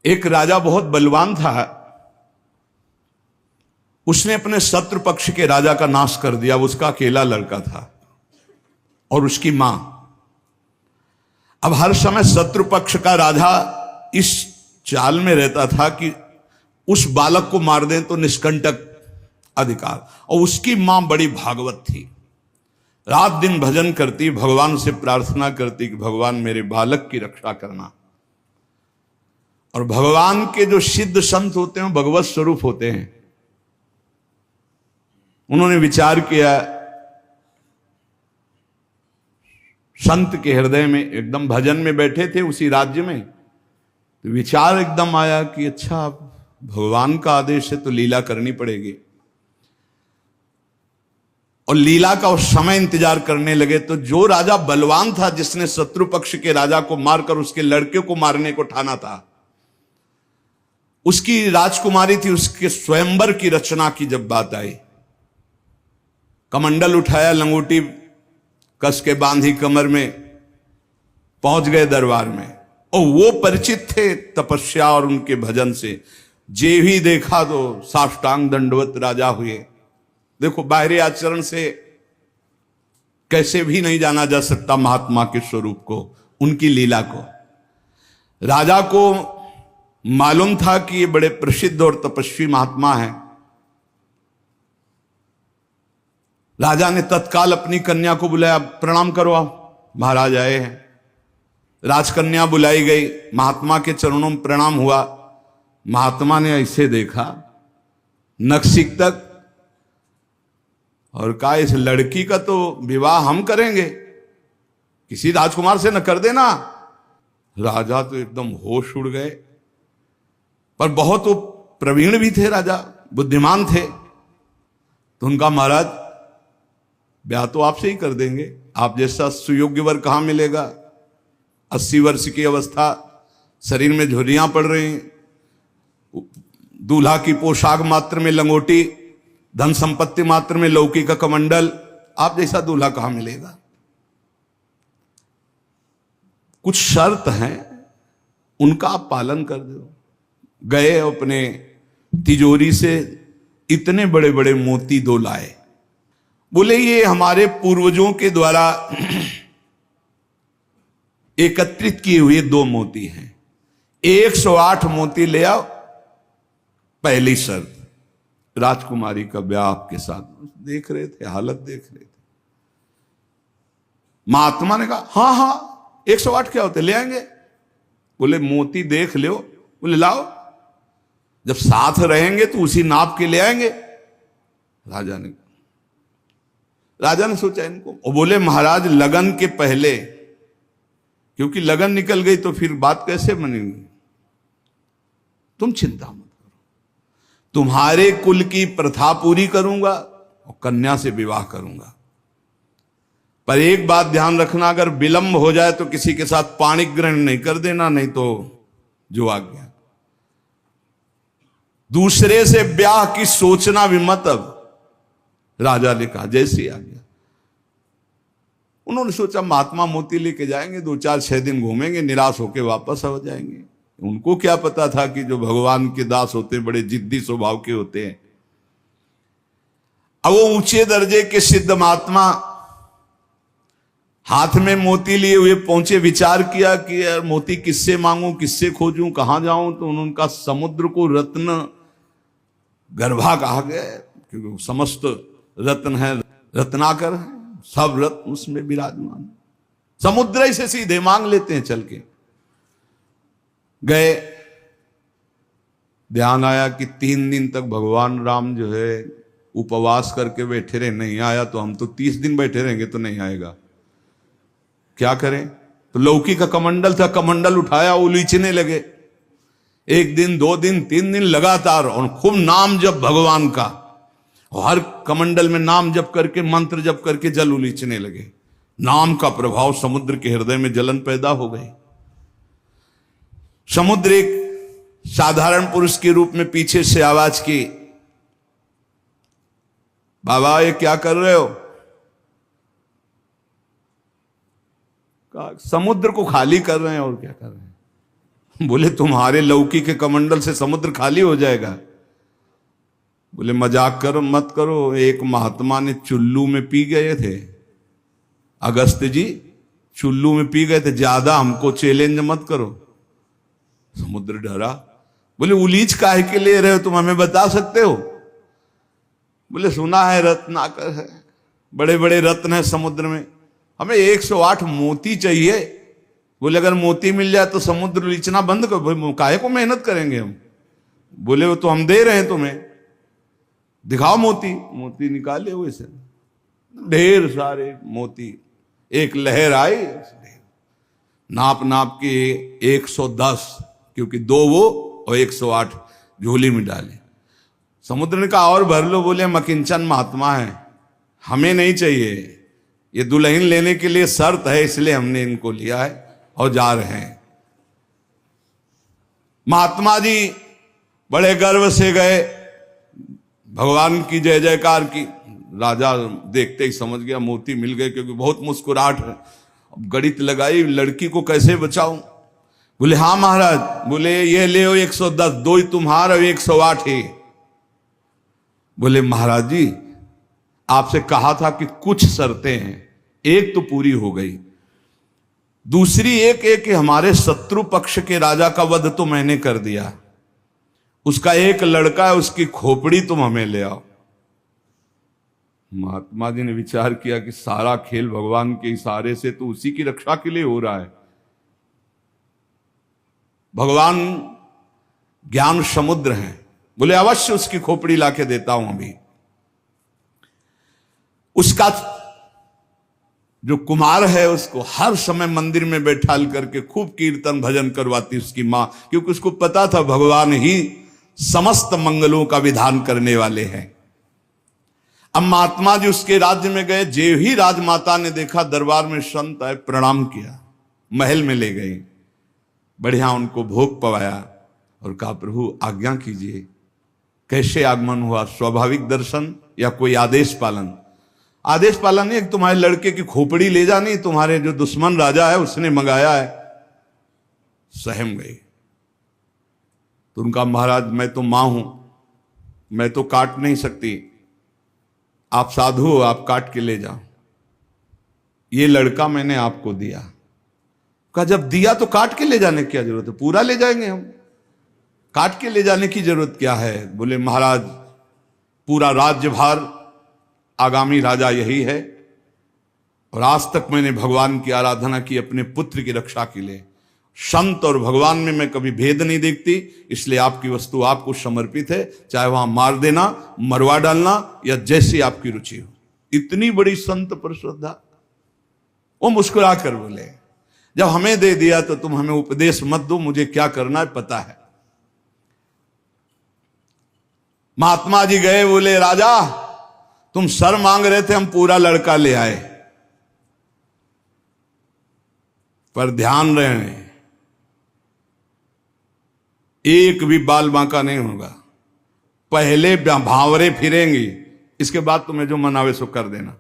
एक राजा बहुत बलवान था, उसने अपने शत्रु पक्ष के राजा का नाश कर दिया। उसका अकेला लड़का था और उसकी मां। अब हर समय शत्रु पक्ष का राजा इस चाल में रहता था कि उस बालक को मार दें तो निष्कंटक अधिकार। और उसकी मां बड़ी भागवत थी, रात दिन भजन करती, भगवान से प्रार्थना करती कि भगवान मेरे बालक की रक्षा करना। और भगवान के जो सिद्ध संत होते हैं भगवत स्वरूप होते हैं। उन्होंने विचार किया, संत के हृदय में, एकदम भजन में बैठे थे उसी राज्य में, तो विचार एकदम आया कि अच्छा भगवान का आदेश है तो लीला करनी पड़ेगी। और लीला का उस समय इंतजार करने लगे। तो जो राजा बलवान था, जिसने शत्रु पक्ष के राजा को मारकर उसके लड़के को मारने को ठाना था, उसकी राजकुमारी थी, उसके स्वयंवर की रचना की जब बात आई, कमंडल उठाया, लंगोटी कस के बांधी कमर में, पहुंच गए दरबार में। और वो परिचित थे तपस्या और उनके भजन से। जे भी देखा तो साष्टांग दंडवत राजा हुए। देखो, बाहरी आचरण से कैसे भी नहीं जाना जा सकता महात्मा के स्वरूप को, उनकी लीला को। राजा को मालूम था कि ये बड़े प्रसिद्ध और तपस्वी महात्मा हैं। राजा ने तत्काल अपनी कन्या को बुलाया, प्रणाम करो, आप महाराज आए हैं। राजकन्या बुलाई गई, महात्मा के चरणों में प्रणाम हुआ। महात्मा ने ऐसे देखा नक्सिक तक और कहा, इस लड़की का तो विवाह हम करेंगे, किसी राजकुमार से न कर देना। राजा तो एकदम होश उड़ गए, पर बहुत वो प्रवीण भी थे, राजा बुद्धिमान थे। तो उनका, महाराज ब्याह तो आपसे ही कर देंगे, आप जैसा सुयोग्य वर कहां मिलेगा। 80 वर्ष की अवस्था, शरीर में झुर्रियां पड़ रही, दूल्हा की पोशाक मात्र में लंगोटी, धन संपत्ति मात्र में लौकी का कमंडल, आप जैसा दूल्हा कहां मिलेगा। कुछ शर्त हैं, उनका आप पालन कर दो। गए, अपने तिजोरी से इतने बड़े बड़े मोती 2 लाए। बोले, ये हमारे पूर्वजों के द्वारा एकत्रित किए हुए 2 मोती हैं, 108 मोती ले आओ। पहली शर्त, राजकुमारी का ब्याह आपके साथ। देख रहे थे, हालत देख रहे थे। महात्मा ने कहा, हाँ हाँ 108 क्या होते, ले आएंगे। बोले, मोती देख लो। बोले, लाओ, जब साथ रहेंगे तो उसी नाप के ले आएंगे। राजा ने सोचा इनको, और बोले, महाराज लगन के पहले, क्योंकि लगन निकल गई तो फिर बात कैसे बनेगी। तुम चिंता मत करो, तुम्हारे कुल की प्रथा पूरी करूंगा और कन्या से विवाह करूंगा। पर एक बात ध्यान रखना, अगर विलंब हो जाए तो किसी के साथ पाणिक ग्रहण नहीं कर देना, नहीं तो जो आ गया। दूसरे से ब्याह की सोचना भी मत। अब राजा ने कहा, जैसे आ गया। उन्होंने सोचा महात्मा मोती लेके जाएंगे, 2-4-6 दिन घूमेंगे, निराश होकर वापस आ जाएंगे। उनको क्या पता था कि जो भगवान के दास होते हैं बड़े जिद्दी स्वभाव के होते हैं। अब वो ऊंचे दर्जे के सिद्ध महात्मा हाथ में मोती लिए हुए पहुंचे। विचार किया कि यार मोती किससे मांगूं, किससे खोजूं, कहां जाऊं। तो उनका समुद्र को रत्न गर्भा कहा गया, क्योंकि समस्त रत्न है, रत्नाकर है, सब रत्न उसमें विराजमान। समुद्र ही से सीधे मांग लेते हैं चल के। गए, ध्यान आया कि 3 दिन तक भगवान राम जो है उपवास करके बैठे रहे, नहीं आया तो हम तो 30 दिन बैठे रहेंगे तो नहीं आएगा, क्या करें। तो लौकी का कमंडल था, कमंडल उठाया, उलीचने लगे। 1 दिन 2 दिन 3 दिन लगातार, और खूब नाम जप भगवान का, और हर कमंडल में नाम जप करके, मंत्र जप करके जल उलीचने लगे। नाम का प्रभाव, समुद्र के हृदय में जलन पैदा हो गई। समुद्र एक साधारण पुरुष के रूप में पीछे से आवाज की, बाबा ये क्या कर रहे हो। कहा, समुद्र को खाली कर रहे हैं, और क्या कर रहे हैं। बोले तुम्हारे लौकी के कमंडल से समुद्र खाली हो जाएगा। बोले मजाक करो मत करो, एक महात्मा ने चुल्लू में पी गए थे, अगस्त जी चुल्लू में पी गए थे, ज्यादा हमको चैलेंज मत करो। समुद्र डरा, बोले उलीच काहे के ले रहे हो तुम, हमें बता सकते हो? बोले सुना है रत्नाकर है, बड़े बड़े रत्न है समुद्र में, हमें 108 मोती चाहिए। बोले अगर मोती मिल जाए तो समुद्र लीचना बंद करो, काहे को मेहनत करेंगे हम। बोले वो तो हम दे रहे हैं तुम्हें, दिखाओ मोती। मोती निकाले हुए से ढेर सारे मोती, एक लहर आई, नाप नाप के 110, क्योंकि 2 वो और 108 झोली में डाले। समुद्र ने कहा और भर लो। बोले मकिंचन महात्मा है, हमें नहीं चाहिए, ये दुल्हन लेने के लिए शर्त है, इसलिए हमने इनको लिया है और जा रहे हैं। महात्मा जी बड़े गर्व से गए, भगवान की जय जयकार की। राजा देखते ही समझ गया मोती मिल गए, क्योंकि बहुत मुस्कुराहट है। अब गणित लगाई, लड़की को कैसे बचाऊं। बोले हाँ महाराज। बोले ये ले 110, 2 ही तुम्हारा 108 है। बोले महाराज जी आपसे कहा था कि कुछ शर्तें हैं, एक तो पूरी हो गई, दूसरी एक कि हमारे शत्रु पक्ष के राजा का वध तो मैंने कर दिया, उसका एक लड़का है, उसकी खोपड़ी तुम हमें ले आओ। महात्मा जी ने विचार किया कि सारा खेल भगवान के इशारे से तो उसी की रक्षा के लिए हो रहा है। भगवान ज्ञान समुद्र हैं। बोले अवश्य उसकी खोपड़ी लाके देता हूं अभी। उसका जो कुमार है उसको हर समय मंदिर में बैठाल करके खूब कीर्तन भजन करवाती उसकी मां, क्योंकि उसको पता था भगवान ही समस्त मंगलों का विधान करने वाले हैं। अब महात्मा जी उसके राज्य में गए, जे ही राजमाता ने देखा दरबार में संत आए, प्रणाम किया, महल में ले गई, बढ़िया उनको भोग पवाया और कहा प्रभु आज्ञा कीजिए, कैसे आगमन हुआ, स्वाभाविक दर्शन या कोई आदेश पालन? आदेश पालन नहीं, तुम्हारे लड़के की खोपड़ी ले जानी, तुम्हारे जो दुश्मन राजा है उसने मंगाया है। सहम गई। तो उनका महाराज मैं तो मां हूं, मैं तो काट नहीं सकती, आप साधु हो, आप काट के ले जाओ, ये लड़का मैंने आपको दिया। कहा जब दिया तो काट के ले जाने की क्या जरूरत है, पूरा ले जाएंगे हम, काट के ले जाने की जरूरत क्या है? बोले महाराज पूरा राज्यभार आगामी राजा यही है, और आज तक मैंने भगवान की आराधना की अपने पुत्र की रक्षा के लिए। संत और भगवान में मैं कभी भेद नहीं देखती, इसलिए आपकी वस्तु आपको समर्पित है, चाहे वहां मार देना, मरवा डालना, या जैसी आपकी रुचि हो। इतनी बड़ी संत पर श्रद्धा। वो मुस्कुरा कर बोले जब हमें दे दिया तो तुम हमें उपदेश मत दो, मुझे क्या करना है पता है। महात्मा जी गए, बोले राजा तुम सर मांग रहे थे, हम पूरा लड़का ले आए, पर ध्यान रहे एक भी बाल बांका नहीं होगा, पहले भांवरे फिरेंगी, इसके बाद तुम्हें जो मनावे सो कर देना।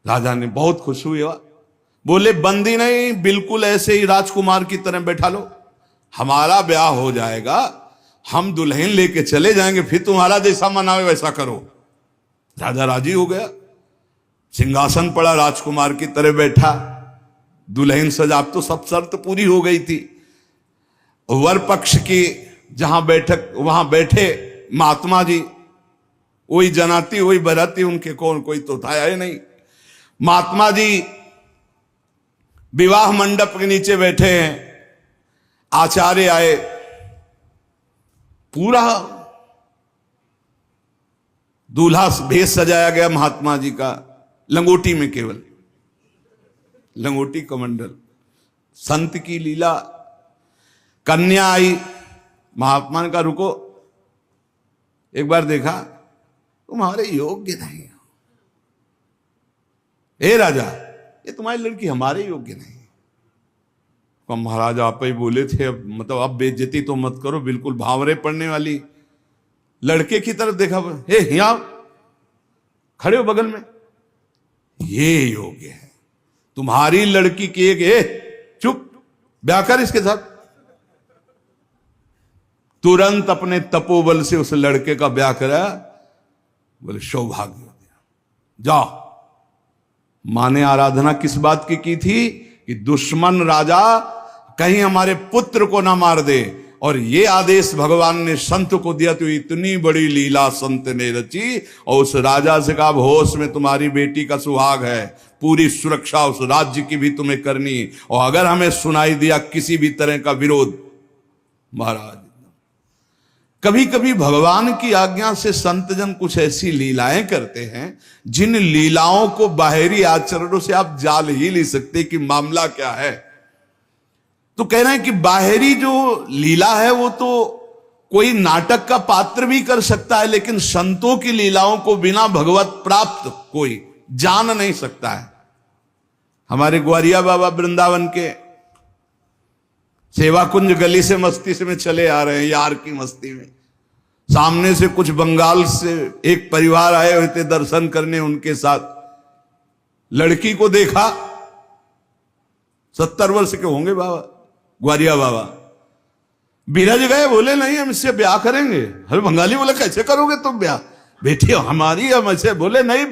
राजा ने बहुत खुश हुआ, बोले बंदी नहीं, बिल्कुल ऐसे ही राजकुमार की तरह बैठा लो, हमारा ब्याह हो जाएगा, हम दुल्हन लेके चले जाएंगे, फिर तुम्हारा जैसा मनावे वैसा करो। राजा राजी हो गया, सिंहासन पड़ा, राजकुमार की तरह बैठा, दुल्हन सजा, अब तो सब शर्त पूरी हो गई थी। वर पक्ष की जहां बैठक वहां बैठे महात्मा जी, वही जनाती वही बराती, उनके कौन कोई तो था ही नहीं। महात्मा जी विवाह मंडप के नीचे बैठे हैं, आचार्य आए, पूरा दूल्हा भेष सजाया गया महात्मा जी का, लंगोटी में, केवल लंगोटी कमंडल, संत की लीला। कन्या आई, महात्मा ने कहा रुको, एक बार देखा तुम्हारे योग्य नहीं, हे राजा ये तुम्हारी लड़की हमारे योग्य नहीं। तो महाराज आप ही बोले थे, अब मतलब अब बेइज्जती तो मत करो, बिल्कुल भावरे पड़ने वाली। लड़के की तरफ देखा, हे यहाँ खड़े हो बगल में, ये योग्य है तुम्हारी लड़की की एक, चुप ब्याह कर इसके साथ, तुरंत अपने तपोबल से उस लड़के का ब्याह करा। बोले सौभाग्य हो गया, जाओ। मां ने आराधना किस बात की थी कि दुश्मन राजा कहीं हमारे पुत्र को ना मार दे, और ये आदेश भगवान ने संत को दिया। तो इतनी बड़ी लीला संत ने रची, और उस राजा से कहा होश में तुम्हारी बेटी का सुहाग है, पूरी सुरक्षा उस राज्य की भी तुम्हें करनी, और अगर हमें सुनाई दिया किसी भी तरह का विरोध, महाराज। कभी कभी भगवान की आज्ञा से संत जन कुछ ऐसी लीलाएं करते हैं जिन लीलाओं को बाहरी आचरणों से आप जान ही नहीं सकते कि मामला क्या है। तो कह रहे हैं कि बाहरी जो लीला है वो तो कोई नाटक का पात्र भी कर सकता है, लेकिन संतों की लीलाओं को बिना भगवत प्राप्त कोई जान नहीं सकता है। हमारे ग्वारिया बाबा वृंदावन के सेवा कुंज गली से मस्ती से में चले आ रहे हैं, यार की मस्ती में। सामने से कुछ बंगाल से एक परिवार आए हुए थे दर्शन करने, उनके साथ लड़की को देखा। 70 वर्ष के होंगे बाबा, ग्वारिया बाबा। बिरज गए, बोले नहीं हम इससे ब्याह करेंगे। हर बंगाली बोले कैसे करोगे तुम ब्याह, बेटी हमारी हम ऐसे। बोले नहीं।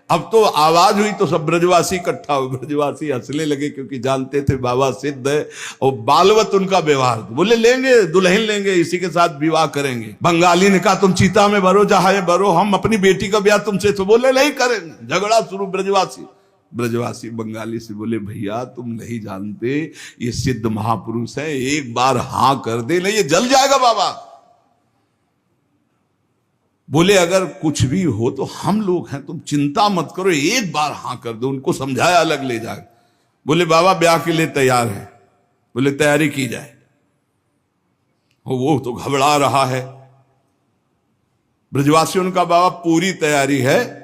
अब तो आवाज हुई तो सब ब्रजवासी इकट्ठा हो, ब्रजवासी हंसने लगे क्योंकि जानते थे बाबा सिद्ध है और बालवत उनका व्यवहार। बोले लेंगे, दुल्हन लेंगे, इसी के साथ विवाह करेंगे। बंगाली ने कहा तुम चीता में भरो, जहां भरो, हम अपनी बेटी का ब्याह तुमसे। तो बोले नहीं करेंगे। झगड़ा शुरू। ब्रजवासी बंगाली से बोले भैया तुम नहीं जानते, ये सिद्ध महापुरुष है, एक बार हां कर दे, नहीं ये जल जाएगा बाबा। बोले अगर कुछ भी हो तो हम लोग हैं, तुम चिंता मत करो, एक बार हां कर दो। उनको समझाया, अलग ले जाए। बोले बाबा ब्याह के लिए तैयार है। बोले तैयारी की जाए। वो तो घबरा रहा है। ब्रजवासियों का बाबा पूरी तैयारी है,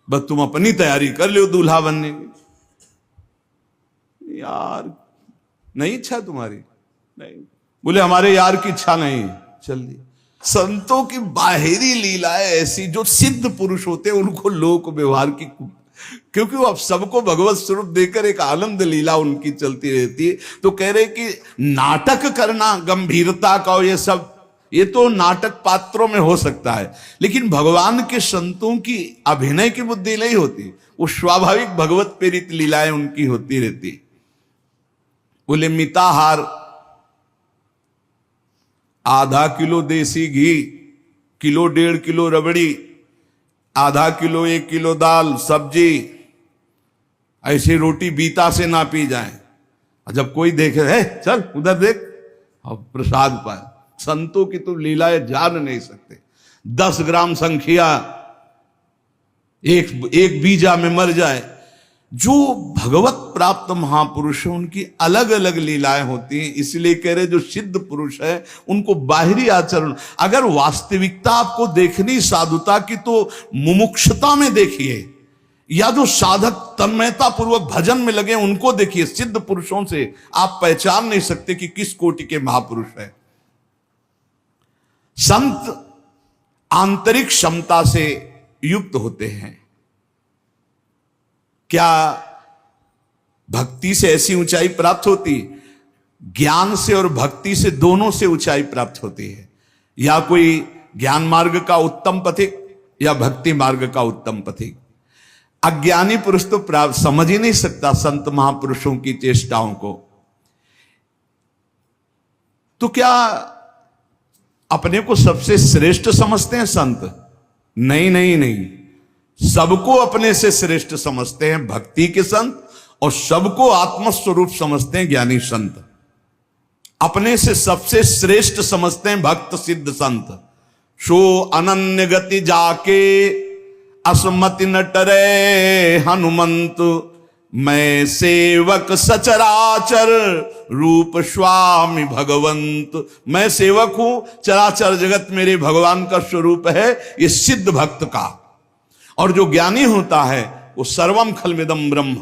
बस तुम अपनी तैयारी कर लो दूल्हा बनने की। यार नहीं इच्छा तुम्हारी? नहीं। बोले हमारे यार की इच्छा नहीं। चल दी। संतों की बाहरी लीलाएं ऐसी, जो सिद्ध पुरुष होते हैं उनको लोक व्यवहार की, क्योंकि वो अब सबको भगवत स्वरूप देकर एक आनंद लीला उनकी चलती रहती है। तो कह रहे कि नाटक करना गंभीरता का, ये सब ये तो नाटक पात्रों में हो सकता है, लेकिन भगवान के संतों की अभिनय की बुद्धि नहीं होती, वो स्वाभाविक भगवत प्रेरित लीलाएं उनकी होती रहती। बोले मिताहार, आधा किलो देसी घी, किलो 1.5 किलो रबड़ी, आधा किलो 1 किलो दाल सब्जी, ऐसी रोटी बीता से ना पी जाए। जब कोई देखे है चल उधर देख, अब प्रसाद पाए। संतों की तो लीलाएं जान नहीं सकते। 10 ग्राम संख्या एक बीजा में मर जाए। जो भगवत प्राप्त महापुरुष है उनकी अलग अलग लीलाएं होती हैं। इसलिए कह रहे जो सिद्ध पुरुष है उनको बाहरी आचरण, अगर वास्तविकता आपको देखनी साधुता की तो मुमुक्षता में देखिए, या जो साधक तन्मयता पूर्वक भजन में लगे उनको देखिए। सिद्ध पुरुषों से आप पहचान नहीं सकते कि किस कोटि के महापुरुष है। संत आंतरिक क्षमता से युक्त होते हैं। क्या भक्ति से ऐसी ऊंचाई प्राप्त होती? ज्ञान से और भक्ति से, दोनों से ऊंचाई प्राप्त होती है। या कोई ज्ञान मार्ग का उत्तम पथिक या भक्ति मार्ग का उत्तम पथिक। अज्ञानी पुरुष तो प्राप्त समझ ही नहीं सकता संत महापुरुषों की चेष्टाओं को। तो क्या अपने को सबसे श्रेष्ठ समझते हैं संत? नहीं नहीं नहीं, सबको अपने से श्रेष्ठ समझते हैं भक्ति के संत, और सबको आत्मस्वरूप समझते हैं ज्ञानी संत। अपने से सबसे श्रेष्ठ समझते हैं भक्त सिद्ध संत। सो अनन्य गति जाके असमति न टरे हनुमंत, मैं सेवक सचराचर रूप स्वामी भगवंत। मैं सेवक हूं, चराचर जगत मेरे भगवान का स्वरूप है, ये सिद्ध भक्त का। और जो ज्ञानी होता है वो सर्वम खलमिदम ब्रह्म,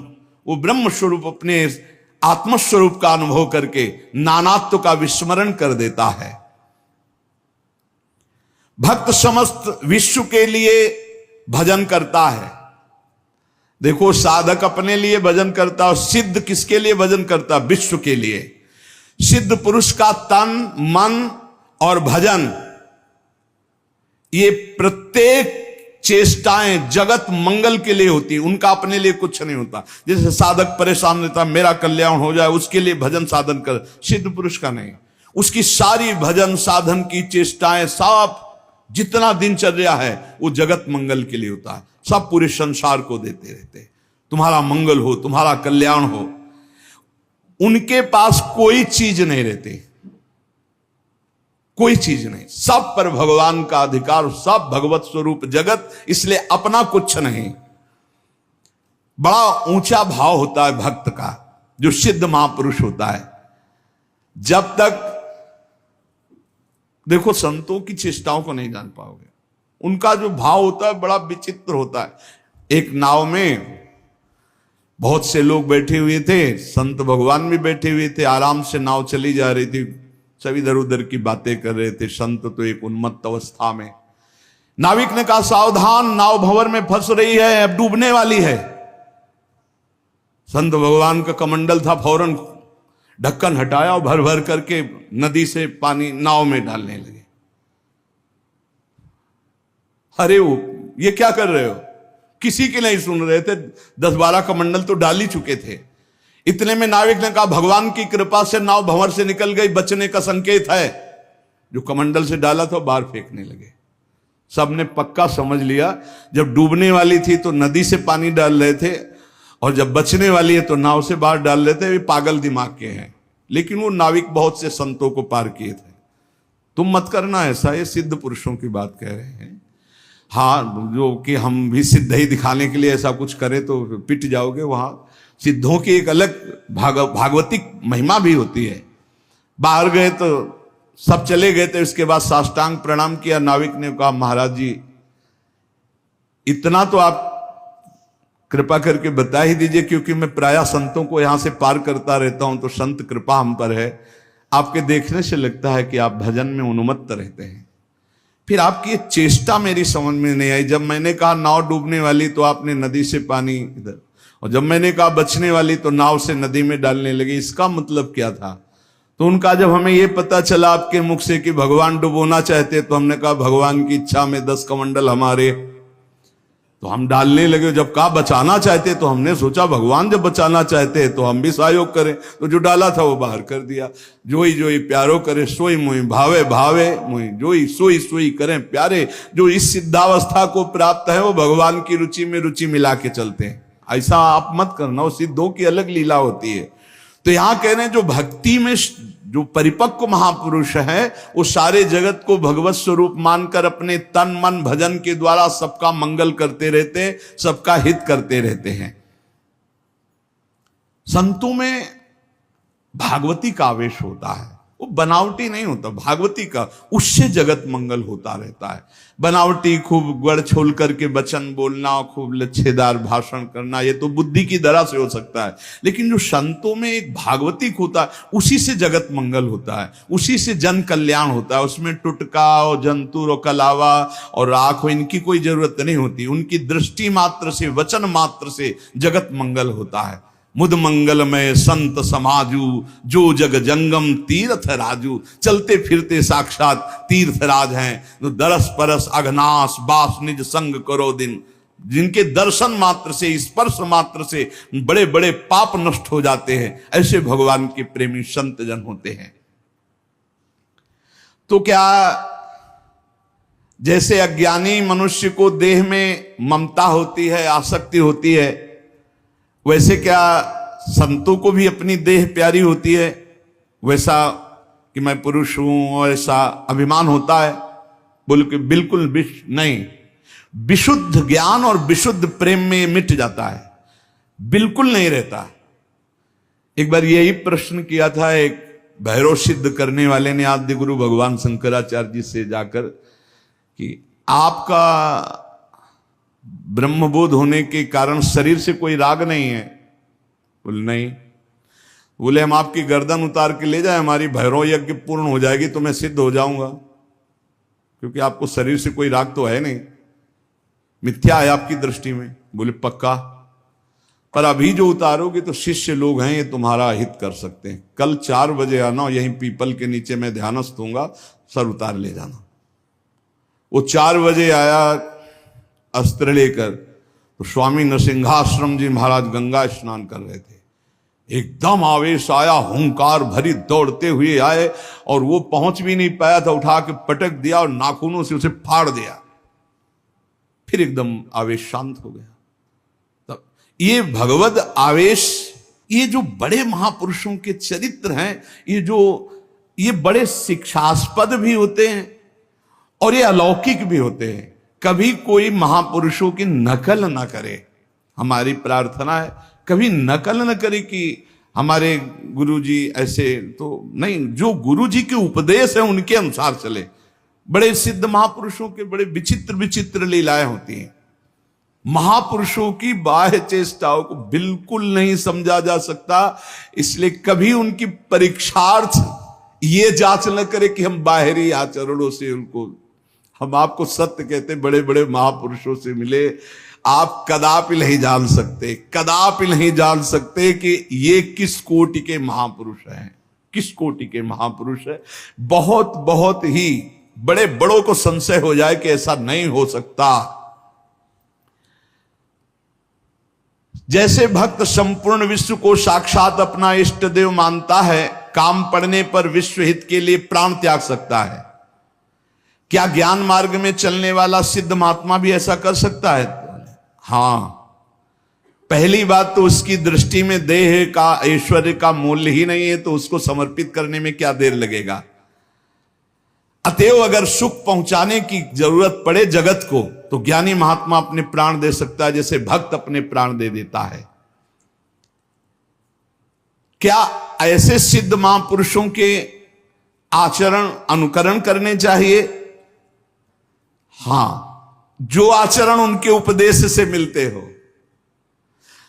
वो ब्रह्म स्वरूप अपने आत्मस्वरूप का अनुभव करके नानात्व का विस्मरण कर देता है। भक्त समस्त विश्व के लिए भजन करता है। देखो साधक अपने लिए भजन करता है, सिद्ध किसके लिए भजन करता? विश्व के लिए। सिद्ध पुरुष का तन मन और भजन, ये प्रत्येक चेष्टाएं जगत मंगल के लिए होती है, उनका अपने लिए कुछ नहीं होता। जैसे साधक परेशान रहता, मेरा कल्याण हो जाए, उसके लिए भजन साधन कर, सिद्ध पुरुष का नहीं। उसकी सारी भजन साधन की चेष्टाएं, सब जितना दिनचर्या है वो जगत मंगल के लिए होता है, सब पूरे संसार को देते रहते, तुम्हारा मंगल हो, तुम्हारा कल्याण हो। उनके पास कोई चीज नहीं रहती, कोई चीज नहीं, सब पर भगवान का अधिकार, सब भगवत स्वरूप जगत, इसलिए अपना कुछ नहीं। बड़ा ऊंचा भाव होता है भक्त का, जो सिद्ध महापुरुष होता है। जब तक देखो संतों की चेष्टाओं को नहीं जान पाओगे, उनका जो भाव होता है बड़ा विचित्र होता है। एक नाव में बहुत से लोग बैठे हुए थे, संत भगवान भी बैठे हुए थे, आराम से नाव चली जा रही थी, सब इधर उधर की बातें कर रहे थे। संत तो एक उन्मत्त अवस्था में। नाविक ने कहा, सावधान, नाव भंवर में फंस रही है, अब डूबने वाली है। संत भगवान का कमंडल था, फौरन ढक्कन हटाया और भर भर करके नदी से पानी नाव में डालने लगे। अरे वो ये क्या कर रहे हो? किसी की नहीं सुन रहे थे, 10-12 कमंडल तो डाल ही चुके थे। इतने में नाविक ने कहा, भगवान की कृपा से नाव भंवर से निकल गई, बचने का संकेत है। जो कमंडल से डाला था बाहर फेंकने लगे। सबने पक्का समझ लिया, जब डूबने वाली थी तो नदी से पानी डाल रहे थे, और जब बचने वाली है तो नाव से बाहर डाल रहे थे। वे पागल दिमाग के हैं, लेकिन वो नाविक बहुत से संतों को पार किए थे। तुम मत करना ऐसा, ये सिद्ध पुरुषों की बात कह रहे हैं। हाँ, जो कि हम भी सिद्ध ही दिखाने के लिए ऐसा कुछ करें तो पिट जाओगे। वहां सिद्धों की एक अलग भागवतिक महिमा भी होती है। बाहर गए तो सब चले गए थे, उसके बाद साष्टांग प्रणाम किया। नाविक ने कहा, महाराज जी इतना तो आप कृपा करके बता ही दीजिए, क्योंकि मैं प्रायः संतों को यहां से पार करता रहता हूं, तो संत कृपा हम पर है। आपके देखने से लगता है कि आप भजन में उन्मत्त रहते हैं। फिर आपकी ये चेष्टा मेरी समझ में नहीं आई। जब मैंने कहा नाव डूबने वाली तो आपने नदी से पानी इधर, और जब मैंने कहा बचने वाली तो नाव से नदी में डालने लगे। इसका मतलब क्या था? तो उनका जब हमें यह पता चला आपके मुख से कि भगवान डुबोना चाहते, तो हमने कहा भगवान की इच्छा में 10 कमंडल हमारे, तो हम डालने लगे। जब कहा बचाना चाहते, तो हमने सोचा भगवान जब बचाना चाहते हैं तो हम भी सहयोग करें। तो जो डाला था वो बाहर कर दिया। जोई जोई प्यारो करे सोई मोई भावे, भावे मोई जोई सोई सोई करें प्यारे। जो इस सिद्धावस्था को प्राप्त है वो भगवान की रुचि में रुचि मिला के चलते हैं। ऐसा आप मत करना, वो सिद्धों की अलग लीला होती है। तो यहां कह रहे हैं जो भक्ति में जो परिपक्व महापुरुष है, वो सारे जगत को भगवत स्वरूप मानकर अपने तन मन भजन के द्वारा सबका मंगल करते रहते, सबका हित करते रहते हैं। संतों में भागवती का आवेश होता है, वो बनावटी नहीं होता, भागवती का, उससे जगत मंगल होता रहता है। बनावटी खूब गड़ छोल करके वचन बोलना, खूब लच्छेदार भाषण करना, ये तो बुद्धि की दरा से हो सकता है। लेकिन जो संतों में एक भागवतिक होता है, उसी से जगत मंगल होता है, उसी से जन कल्याण होता है। उसमें टुटका और जंतुर और कलावा और राख इनकी कोई जरूरत नहीं होती। उनकी दृष्टि मात्र से, वचन मात्र से जगत मंगल होता है। मुद मंगलमय संत समाजू, जो जग जंगम तीर्थ राजू। चलते फिरते साक्षात तीर्थराज हैं। तो दरस परस अघनाश बास निज संग करो दिन। जिनके दर्शन मात्र से, स्पर्श मात्र से बड़े बड़े पाप नष्ट हो जाते हैं, ऐसे भगवान के प्रेमी संत जन होते हैं। तो क्या जैसे अज्ञानी मनुष्य को देह में ममता होती है, आसक्ति होती है, वैसे क्या संतों को भी अपनी देह प्यारी होती है? वैसा कि मैं पुरुष हूं और ऐसा अभिमान होता है? बोल के बिल्कुल नहीं। विशुद्ध ज्ञान और विशुद्ध प्रेम में मिट जाता है, बिल्कुल नहीं रहता। एक बार यही प्रश्न किया था एक भैरव सिद्ध करने वाले ने आद्य गुरु भगवान शंकराचार्य जी से जाकर कि आपका ब्रह्मबोध होने के कारण शरीर से कोई राग नहीं है? बोले नहीं। बोले हम आपकी गर्दन उतार के ले जाए, हमारी भैरव यज्ञ पूर्ण हो जाएगी तो मैं सिद्ध हो जाऊंगा, क्योंकि आपको शरीर से कोई राग तो है नहीं, मिथ्या है आपकी दृष्टि में। बोले पक्का। पर अभी जो उतारोगे तो शिष्य लोग हैं, ये तुम्हारा हित कर सकते हैं। कल 4 बजे आना, यहीं पीपल के नीचे मैं ध्यानस्थ दूंगा, सर उतार ले जाना। वो 4 बजे आया अस्त्र लेकर, तो स्वामी नरसिंहाश्रम जी महाराज गंगा स्नान कर रहे थे। एकदम आवेश आया, हुंकार भरी दौड़ते हुए आए, और वो पहुंच भी नहीं पाया था, उठा के पटक दिया और नाखूनों से उसे फाड़ दिया। फिर एकदम आवेश शांत हो गया। तब ये भगवद आवेश, ये जो बड़े महापुरुषों के चरित्र हैं, ये बड़े शिक्षास्पद भी होते हैं और ये अलौकिक भी होते हैं। कभी कोई महापुरुषों की नकल ना करे, हमारी प्रार्थना है, कभी नकल न करे कि हमारे गुरुजी ऐसे, तो नहीं, जो गुरुजी के उपदेश है उनके अनुसार चले। बड़े सिद्ध महापुरुषों के बड़े विचित्र विचित्र लीलाएं होती हैं। महापुरुषों की बाह्य चेष्टाओं को बिल्कुल नहीं समझा जा सकता, इसलिए कभी उनकी परीक्षार्थ ये जांच न करे कि हम बाहरी आचरणों से उनको, हम आपको सत्य कहते, बड़े बड़े महापुरुषों से मिले, आप कदापि नहीं जान सकते, कदापि नहीं जान सकते कि ये किस कोटि के महापुरुष हैं, किस कोटि के महापुरुष है। बहुत बहुत ही बड़े बड़ों को संशय हो जाए कि ऐसा नहीं हो सकता। जैसे भक्त संपूर्ण विश्व को साक्षात अपना इष्ट देव मानता है, काम पड़ने पर विश्व हित के लिए प्राण त्याग सकता है, क्या ज्ञान मार्ग में चलने वाला सिद्ध महात्मा भी ऐसा कर सकता है? हां, पहली बात तो उसकी दृष्टि में देह का, ऐश्वर्य का मूल्य ही नहीं है, तो उसको समर्पित करने में क्या देर लगेगा। अतएव अगर सुख पहुंचाने की जरूरत पड़े जगत को, तो ज्ञानी महात्मा अपने प्राण दे सकता है, जैसे भक्त अपने प्राण दे देता है। क्या ऐसे सिद्ध महापुरुषों के आचरण अनुकरण करने चाहिए? हां, जो आचरण उनके उपदेश से मिलते हो।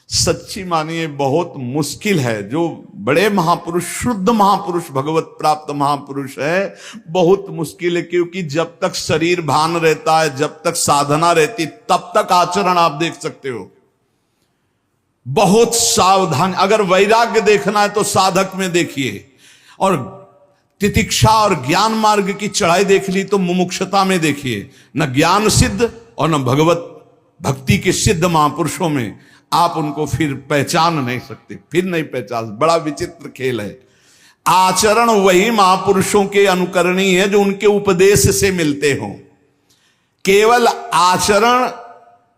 सच्ची मानिए बहुत मुश्किल है, जो बड़े महापुरुष, शुद्ध महापुरुष, भगवत प्राप्त महापुरुष है, बहुत मुश्किल है, क्योंकि जब तक शरीर भान रहता है, जब तक साधना रहती, तब तक आचरण आप देख सकते हो। बहुत सावधान, अगर वैराग्य देखना है तो साधक में देखिए, और तितिक्षा और ज्ञान मार्ग की चढ़ाई देख ली तो मुमुक्षता में देखिए। न ज्ञान सिद्ध और न भगवत भक्ति के सिद्ध महापुरुषों में आप उनको फिर पहचान नहीं सकते, फिर नहीं पहचान। बड़ा विचित्र खेल है। आचरण वही महापुरुषों के अनुकरणीय है जो उनके उपदेश से मिलते हों। केवल आचरण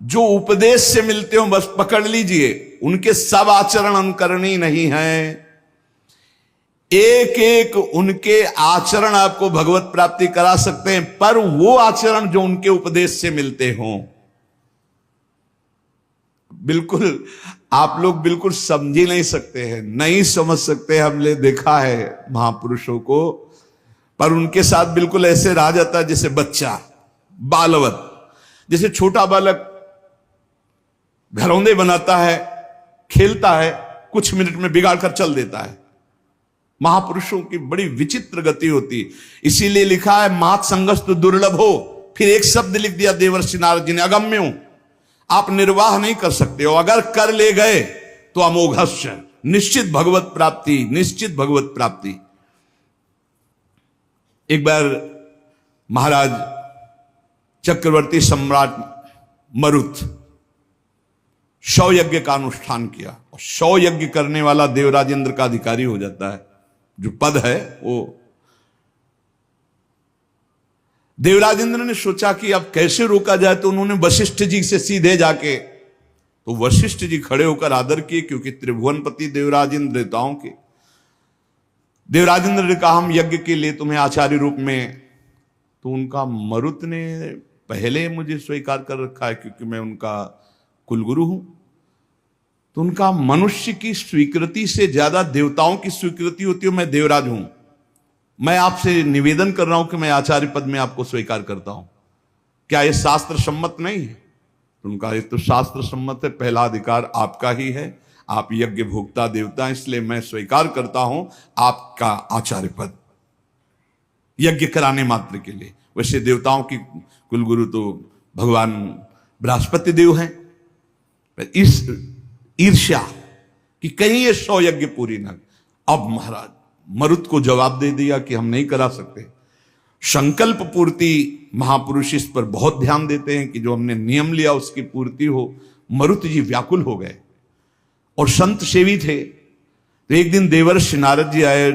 जो उपदेश से मिलते हो बस पकड़ लीजिए, उनके सब आचरण अनुकरणीय नहीं है। एक एक उनके आचरण आपको भगवत प्राप्ति करा सकते हैं, पर वो आचरण जो उनके उपदेश से मिलते हों, बिल्कुल आप लोग बिल्कुल समझ ही नहीं सकते हैं, नहीं समझ सकते। हमने देखा है महापुरुषों को, पर उनके साथ बिल्कुल ऐसे रहा जाता है जैसे बच्चा, बालवत, जैसे छोटा बालक घरौंदे बनाता है, खेलता है, कुछ मिनट में बिगाड़ कर चल देता है। महापुरुषों की बड़ी विचित्र गति होती, इसीलिए लिखा है मात संगस्त दुर्लभ हो। फिर एक शब्द लिख दिया देवर्षि नारद जी ने, अगम्यो, आप निर्वाह नहीं कर सकते हो, अगर कर ले गए तो अमोघस्य, निश्चित भगवत प्राप्ति, निश्चित भगवत प्राप्ति। एक बार महाराज चक्रवर्ती सम्राट मरुत 100 यज्ञ का अनुष्ठान किया, और 100 यज्ञ करने वाला देवराजेंद्र का अधिकारी हो जाता है। जो पद है वो, देवराजेंद्र ने सोचा कि अब कैसे रोका जाए, तो उन्होंने वशिष्ठ जी से सीधे जाके, तो वशिष्ठ जी खड़े होकर आदर किए, क्योंकि त्रिभुवनपति देवराजेंद्र देवताओं के। देवराजेंद्र ने कहा हम यज्ञ के लिए तुम्हें आचार्य रूप में, तो उनका मरुत ने पहले मुझे स्वीकार कर रखा है क्योंकि मैं उनका कुलगुरु हूं, तो उनका मनुष्य की स्वीकृति से ज्यादा देवताओं की स्वीकृति होती है। मैं देवराज हूं, मैं आपसे निवेदन कर रहा हूं कि मैं आचार्य पद में आपको स्वीकार करता हूं, क्या यह शास्त्र सम्मत नहीं है? तो उनका ये तो शास्त्र सम्मत है, पहला अधिकार आपका ही है, आप यज्ञ भोक्ता देवता, इसलिए मैं स्वीकार करता हूं आपका आचार्य पद, यज्ञ कराने मात्र के लिए। वैसे देवताओं की कुलगुरु तो भगवान बृहस्पति देव हैं। इस ईर्ष्या कि कहीं ये 100 यज्ञ पूरी ना। अब महाराज मरुत को जवाब दे दिया कि हम नहीं करा सकते। संकल्प पूर्ति महापुरुष इस पर बहुत ध्यान देते हैं कि जो हमने नियम लिया उसकी पूर्ति हो। मरुत जी व्याकुल हो गए और संत सेवी थे। तो एक दिन देवर्षि नारद जी आए,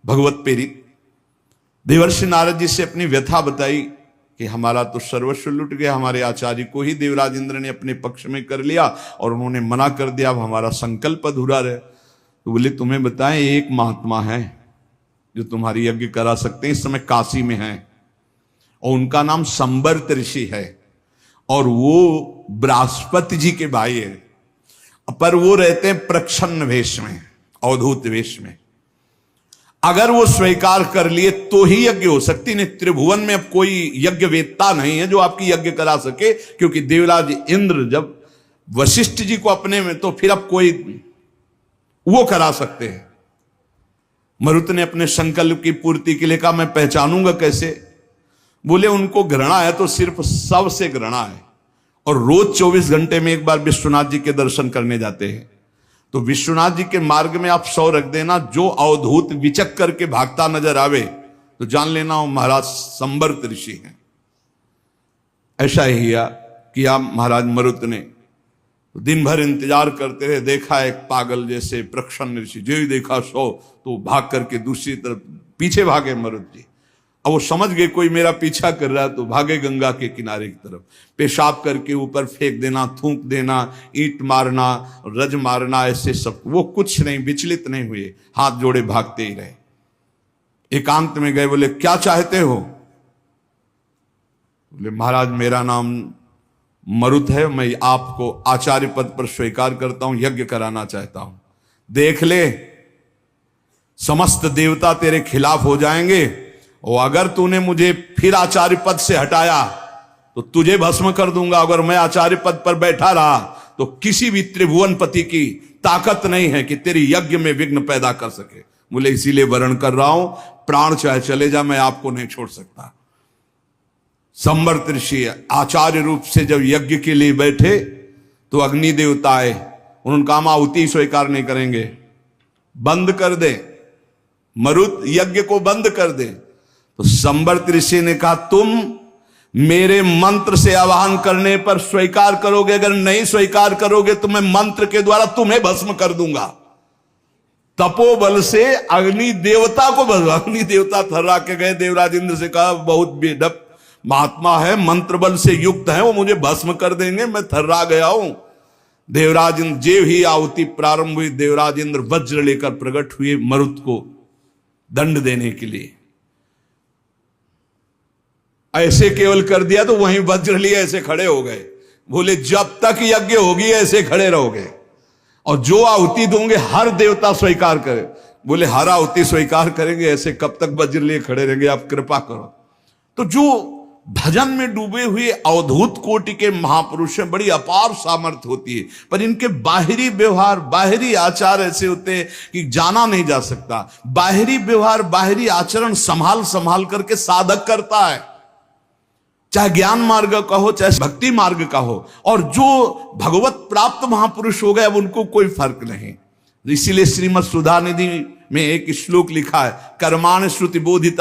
भगवत प्रेरित। देवर्षि नारद जी से अपनी व्यथा बताई कि हमारा तो सर्वस्व लुट गया, हमारे आचार्य को ही देवराज इंद्र ने अपने पक्ष में कर लिया और उन्होंने मना कर दिया, अब हमारा संकल्प अधूरा रहे। तो बोले तुम्हें बताएं, एक महात्मा है जो तुम्हारी यज्ञ करा सकते हैं, इस समय काशी में हैं और उनका नाम संवर्त ऋषि है और वो बृहस्पति जी के भाई है, पर वो रहते हैं प्रच्छन्न वेश में, अवधूत वेश में। अगर वो स्वीकार कर लिए तो ही यज्ञ हो सकती, नहीं त्रिभुवन में अब कोई यज्ञ वेत्ता नहीं है जो आपकी यज्ञ करा सके, क्योंकि देवराज इंद्र जब वशिष्ठ जी को अपने में, तो फिर अब कोई वो करा सकते हैं। मरुत ने अपने संकल्प की पूर्ति के लिए कहा मैं पहचानूंगा कैसे? बोले उनको घृणा है तो सिर्फ सबसे घृणा है और रोज 24 घंटे में एक बार विश्वनाथ जी के दर्शन करने जाते हैं। तो विश्वनाथ जी के मार्ग में आप 100 रख देना, जो अवधूत विचक करके भागता नजर आवे तो जान लेना वो महाराज संवर्त ऋषि हैं। ऐसा ही किया महाराज मरुत ने। तो दिन भर इंतजार करते रहे, देखा एक पागल जैसे प्रच्छन्न ऋषि, जो ही देखा 100 तो भाग करके दूसरी तरफ पीछे भागे मरुत जी। अब वो समझ गए कोई मेरा पीछा कर रहा है, तो भागे गंगा के किनारे की तरफ। पेशाब करके ऊपर फेंक देना, थूक देना, ईंट मारना, रज मारना, ऐसे सब। वो कुछ नहीं, विचलित नहीं हुए, हाथ जोड़े भागते ही रहे। एकांत में गए, बोले क्या चाहते हो? बोले महाराज मेरा नाम मरुत है, मैं आपको आचार्य पद पर स्वीकार करता हूं, यज्ञ कराना चाहता हूं। देख ले, समस्त देवता तेरे खिलाफ हो जाएंगे और अगर तूने मुझे फिर आचार्य पद से हटाया तो तुझे भस्म कर दूंगा। अगर मैं आचार्य पद पर बैठा रहा तो किसी भी त्रिभुवनपति की ताकत नहीं है कि तेरी यज्ञ में विघ्न पैदा कर सके। बोले इसीलिए वर्ण कर रहा हूं, प्राण चाहे चले जा, मैं आपको नहीं छोड़ सकता। संवर्त ऋषि आचार्य रूप से जब यज्ञ के लिए बैठे तो अग्नि देवता आए, उन्होंने कहा आहुति स्वीकार नहीं करेंगे, बंद कर दे, मरुत यज्ञ को बंद कर दे। तो संवर्त ऋषि ने कहा तुम मेरे मंत्र से आवाहन करने पर स्वीकार करोगे, अगर नहीं स्वीकार करोगे तो मैं मंत्र के द्वारा तुम्हें भस्म कर दूंगा। तपोबल से अग्नि देवता को भस्म। अग्नि देवता थर्रा के गए, देवराज इंद्र से कहा बहुत बेढप महात्मा है, मंत्र बल से युक्त है, वो मुझे भस्म कर देंगे, मैं थर्रा गया हूं। देवराज इंद्र जेव ही आहुति प्रारंभ हुई, देवराज इंद्र वज्र लेकर प्रकट हुए मरुत को दंड देने के लिए। ऐसे केवल कर दिया तो वहीं वज्र लिए ऐसे खड़े हो गए। बोले जब तक यज्ञ होगी ऐसे खड़े रहोगे और जो आहुति दोगे हर देवता स्वीकार करे। बोले हर आहुति स्वीकार करेंगे, ऐसे कब तक वज्र लिए खड़े रहेंगे, आप कृपा करो। तो जो भजन में डूबे हुए अवधूत कोटि के महापुरुष हैं, बड़ी अपार सामर्थ्य होती है, पर इनके बाहरी व्यवहार, बाहरी आचार ऐसे होते हैं कि जाना नहीं जा सकता। बाहरी व्यवहार, बाहरी आचरण संभाल संभाल करके साधक करता है, चाहे ज्ञान मार्ग का हो चाहे भक्ति मार्ग का हो। और जो भगवत प्राप्त महापुरुष हो गए अब उनको कोई फर्क नहीं। इसीलिए श्रीमद् सुधा निधि में एक श्लोक लिखा है, कर्माण श्रुति बोधिता